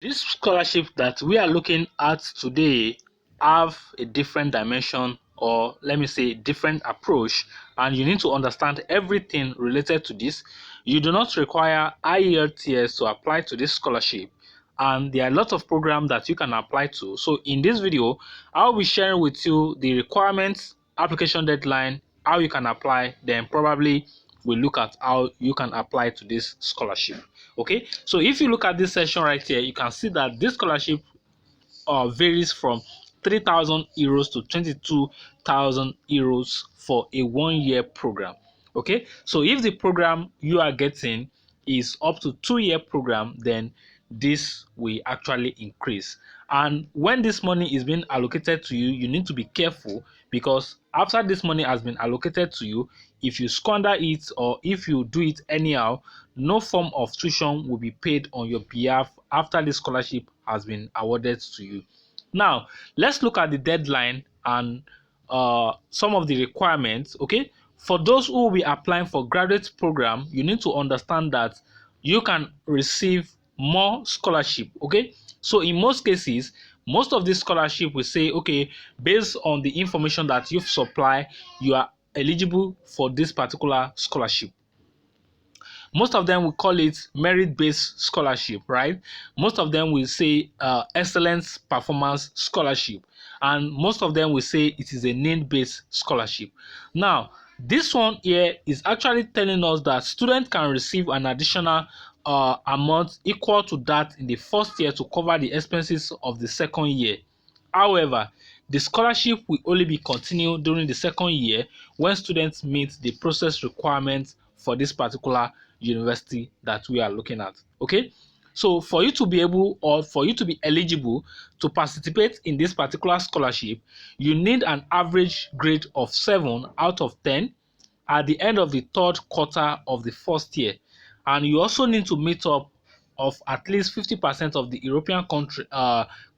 This scholarship that we are looking at today have a different dimension, or let me say different approach, and you need to understand everything related to this. You do not require IELTS to apply to this scholarship, and there are a lot of programs that you can apply to. So in this video, I'll be sharing with you the requirements, application deadline, how you can apply, then probably we'll look at how you can apply to this scholarship. Okay, so if you look at this section right here, you can see that this scholarship varies from 3,000 euros to 22,000 euros for a 1 year program. Okay, so if the program you are getting is up to 2 year program, then this will actually increase. And when this money is being allocated to you, you need to be careful, because after this money has been allocated to you, if you squander it or if you do it anyhow, no form of tuition will be paid on your behalf after the scholarship has been awarded to you. Now, let's look at the deadline and some of the requirements. Okay, for those who will be applying for graduate program, you need to understand that you can receive more scholarship. Okay, so in most cases, most of this scholarship will say, okay, based on the information that you've supplied, you are eligible for this particular scholarship. Most of them will call it merit-based scholarship, right? Most of them will say excellence performance scholarship, and most of them will say it is a need-based scholarship. Now, this one here is actually telling us that students can receive an additional amount equal to that in the first year to cover the expenses of the second year. However, the scholarship will only be continued during the second year when students meet the process requirements for this particular university that we are looking at. Okay, so for you to be able, or for you to be eligible to participate in this particular scholarship, you need an average grade of 7 out of 10 at the end of the third quarter of the first year, and you also need to meet up of at least 50% of the European country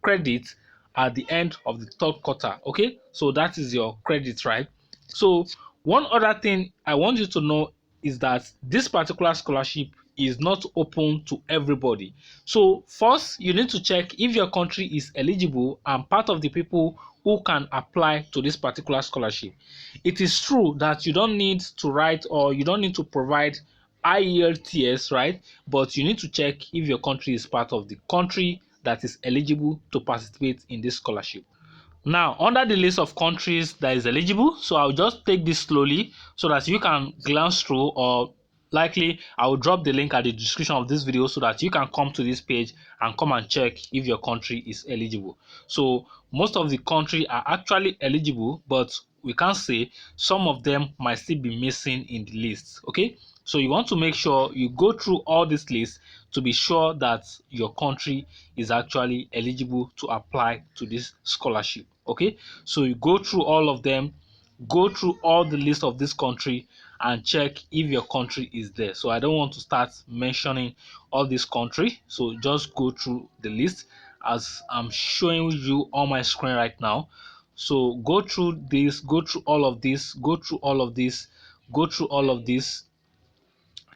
credit at the end of the third quarter. Okay, so that is your credit, right? So one other thing I want you to know is that this particular scholarship is not open to everybody. So first, you need to check if your country is eligible and part of the people who can apply to this particular scholarship. It is true that you don't need to write, or you don't need to provide IELTS, right? But you need to check if your country is part of the country that is eligible to participate in this scholarship. Now, under the list of countries that is eligible, so I'll just take this slowly so that you can glance through, or likely I will drop the link at the description of this video so that you can come to this page and come and check if your country is eligible. So most of the countries are actually eligible, but we can say some of them might still be missing in the list. Okay, so you want to make sure you go through all these lists to be sure that your country is actually eligible to apply to this scholarship. Okay, so you go through all of them, go through all the list of this country and check if your country is there. So I don't want to start mentioning all this country, so just go through the list as I'm showing you on my screen right now. So go through this, go through all of this, go through all of this, go through all of this,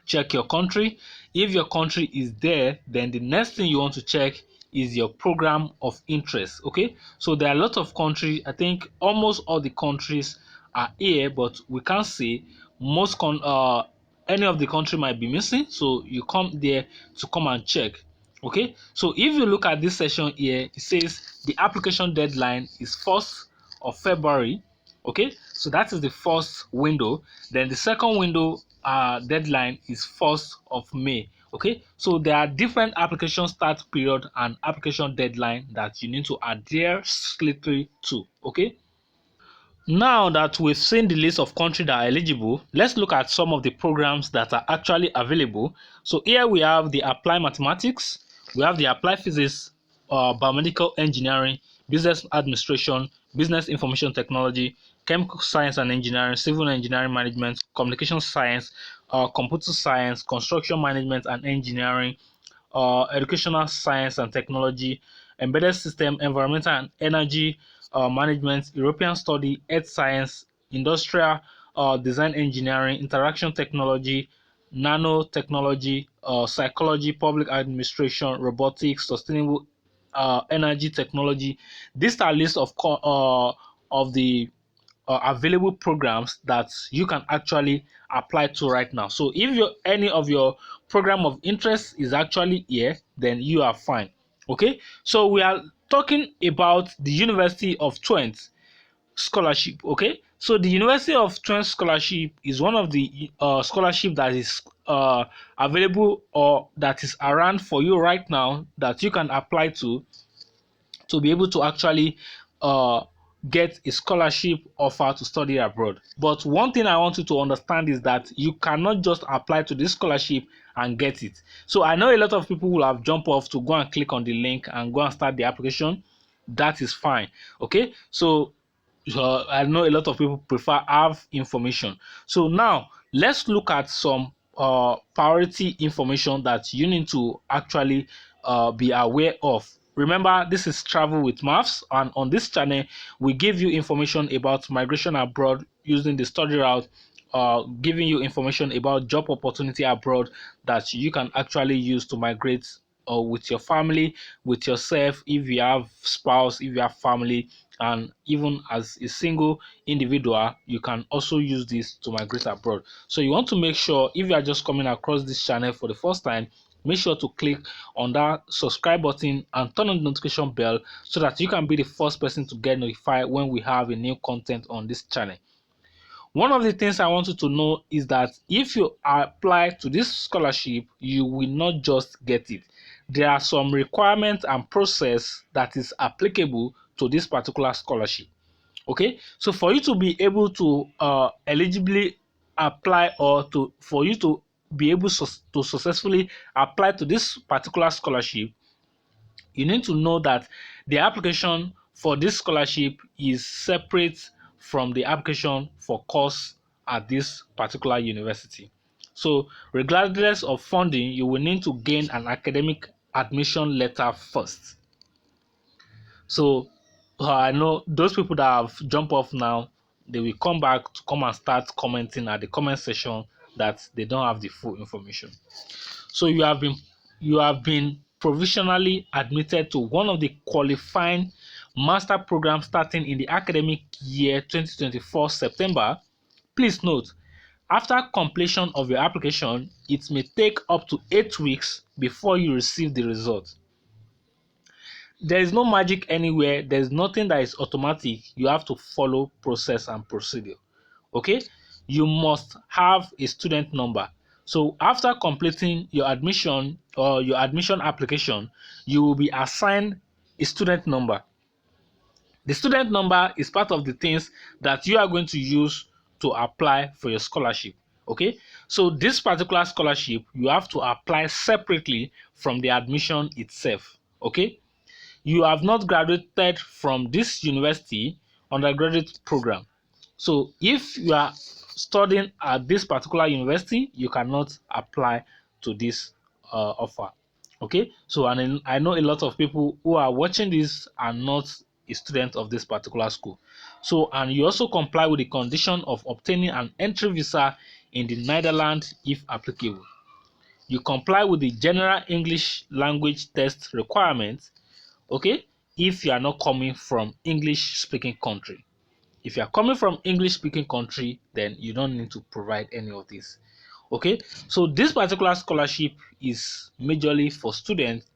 check your country. If your country is there, then the next thing you want to check is your program of interest. Okay, so there are a lot of countries. I think almost all the countries are here, but we can't say any of the country might be missing, so you come there to come and check. Okay, so if you look at this section here, it says the application deadline is 1st of February. Okay, so that is the first window. Then the second window deadline is 1st of May. Okay, so there are different application start period and application deadline that you need to adhere strictly to. Okay, now that we've seen the list of countries that are eligible, let's look at some of the programs that are actually available. So here we have the Apply Mathematics, we have the Apply Physics, Biomedical Engineering, Business Administration, Business Information Technology, Chemical Science and Engineering, Civil Engineering Management, Communication Science, Computer Science, Construction Management and Engineering, Educational Science and Technology, Embedded System, Environmental and Energy Management, European Study, Earth Science, Industrial Design Engineering, Interaction Technology, nanotechnology, psychology, public administration, robotics, sustainable energy technology. These are lists of the available programs that you can actually apply to right now. So if any of your program of interest is actually here, then you are fine. Okay, so we are talking about the University of Twente scholarship. Okay, so the University of Twente scholarship is one of the scholarship that is available or that is around for you right now that you can apply to be able to actually uh, get a scholarship offer to study abroad. But one thing I want you to understand is that you cannot just apply to this scholarship and get it. So I know a lot of people will have jumped off to go and click on the link and go and start the application. That is fine. Okay, so I know a lot of people prefer have information. So now let's look at some priority information that you need to actually be aware of. Remember, this is Travel with Maths, and on this channel, we give you information about migration abroad using the study route, giving you information about job opportunity abroad that you can actually use to migrate with your family, with yourself, if you have spouse, if you have family, and even as a single individual, you can also use this to migrate abroad. So you want to make sure, if you are just coming across this channel for the first time, make sure to click on that subscribe button and turn on the notification bell so that you can be the first person to get notified when we have a new content on this channel. One of the things I want you to know is that if you apply to this scholarship, you will not just get it. There are some requirements and process that is applicable to this particular scholarship. Okay, so for you to be able to eligibly apply, or for you to be able to successfully apply to this particular scholarship, you need to know that the application for this scholarship is separate from the application for course at this particular university. So regardless of funding, you will need to gain an academic admission letter first. So I know those people that have jumped off now, they will come back to come and start commenting at the comment section that they don't have the full information. So you have been provisionally admitted to one of the qualifying master programs starting in the academic year 2024 September. Please note, after completion of your application, it may take up to 8 weeks before you receive the result. There is no magic anywhere. There is nothing that is automatic. You have to follow process and procedure. Okay, you must have a student number. So after completing your admission or your admission application, you will be assigned a student number. The student number is part of the things that you are going to use to apply for your scholarship. Okay, so this particular scholarship, you have to apply separately from the admission itself. Okay, you have not graduated from this university undergraduate program. So if you are studying at this particular university, you cannot apply to this offer. Okay, so and I know a lot of people who are watching this are not a student of this particular school. So, and you also comply with the condition of obtaining an entry visa in the Netherlands if applicable. You comply with the general English language test requirements, okay, if you are not coming from English speaking country. If you are coming from English speaking country, then you don't need to provide any of this. Okay, so this particular scholarship is majorly for students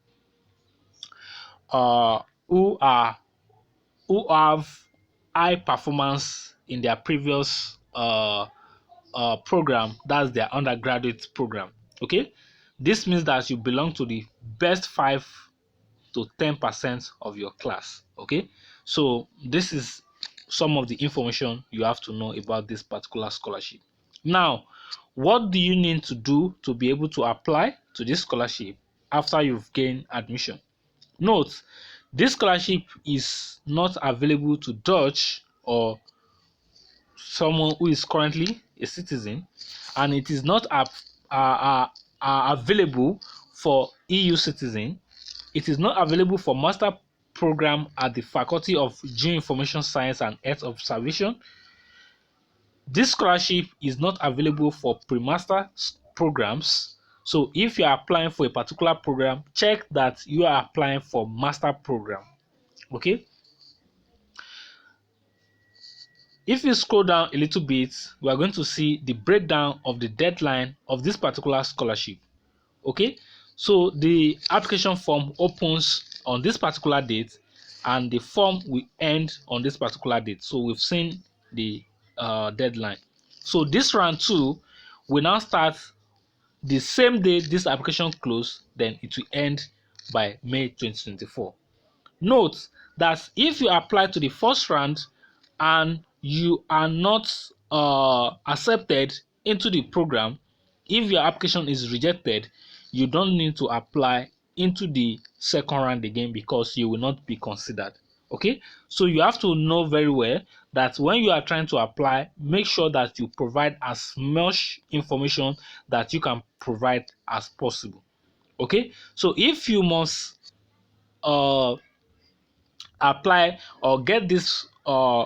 uh, who are who have high performance in their previous program, that's their undergraduate program. Okay, this means that you belong to the best 5 to 10% of your class. Okay, so this is some of the information you have to know about this particular scholarship. Now, what do you need to do to be able to apply to this scholarship after you've gained admission? Note, this scholarship is not available to Dutch or someone who is currently a citizen, and it is not available for EU citizen. It is not available for master program at the Faculty of Geoinformation Science and Earth Observation. This scholarship is not available for programs. So if you are applying for a particular program, check that you are applying for master program. Okay. If you scroll down a little bit, we are going to see the breakdown of the deadline of this particular scholarship. Okay, so the application form opens on this particular date and the form will end on this particular date. So we've seen the deadline. So this round 2 will now start the same day this application closed, then it will end by May 2024. Note that if you apply to the first round and you are not accepted into the program, if your application is rejected, you don't need to apply into the second round again because you will not be considered. Okay, so you have to know very well that when you are trying to apply, make sure that you provide as much information that you can provide as possible. Okay, so if you must uh apply or get this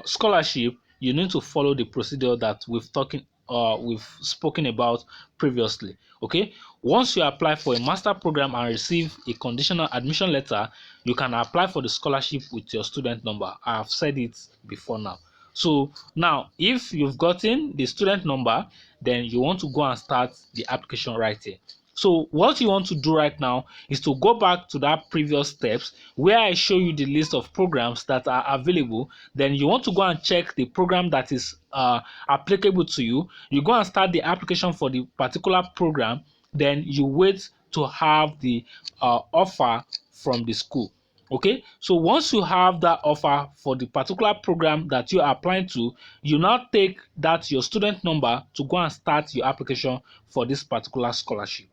scholarship, you need to follow the procedure that we've spoken about previously. Okay, once you apply for a master program and receive a conditional admission letter, you can apply for the scholarship with your student number. I have said it before now. So now if you've gotten the student number, then you want to go and start the application right here. So what you want to do right now is to go back to that previous steps where I show you the list of programs that are available. Then you want to go and check the program that is applicable to you. You go and start the application for the particular program. Then you wait to have the offer from the school. Okay, so once you have that offer for the particular program that you are applying to, you now take that your student number to go and start your application for this particular scholarship.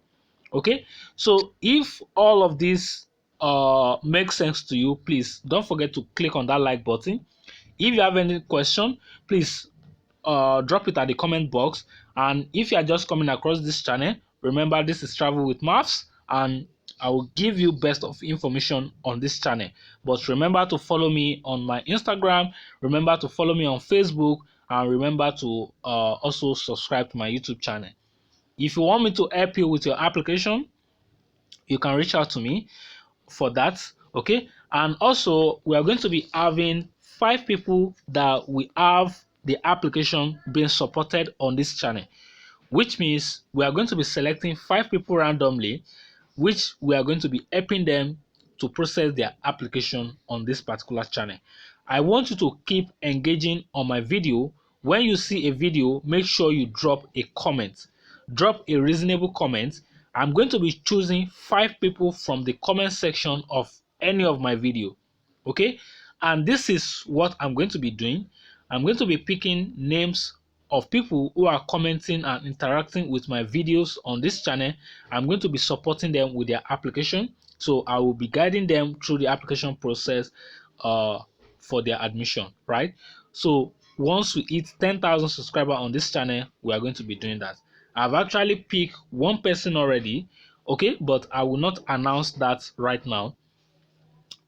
Okay, so if all of this makes sense to you, please don't forget to click on that like button. If you have any question, please drop it at the comment box. And if you are just coming across this channel, remember this is Travel with Maths, and I will give you best of information on this channel. But remember to follow me on my Instagram, remember to follow me on Facebook, and remember to also subscribe to my YouTube channel. If you want me to help you with your application, you can reach out to me for that. Okay, and also we are going to be having 5 people that we have the application being supported on this channel, which means we are going to be selecting 5 people randomly, which we are going to be helping them to process their application on this particular channel. I want you to keep engaging on my video. When you see a video, make sure you drop a comment. Drop a reasonable comment. I'm going to be choosing 5 people from the comment section of any of my video. Okay, and this is what I'm going to be doing. I'm going to be picking names of people who are commenting and interacting with my videos on this channel. I'm going to be supporting them with their application, so I will be guiding them through the application process for their admission, right? So once we hit 10,000 subscribers on this channel, we are going to be doing that. I've actually picked one person already, okay, but I will not announce that right now.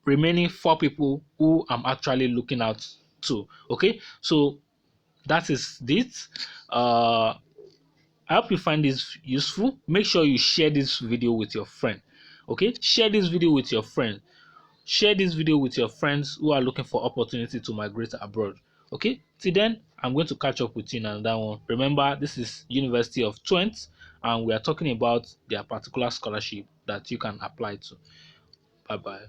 Remaining 4 people who I'm actually looking out to. Okay, so that is it. I hope you find this useful. Make sure you share this video with your friend. Okay, share this video with your friend. Share this video with your friends who are looking for opportunity to migrate abroad. Okay, till then, I'm going to catch up with you in another one. Remember, this is University of Twente, and we are talking about their particular scholarship that you can apply to. Bye bye.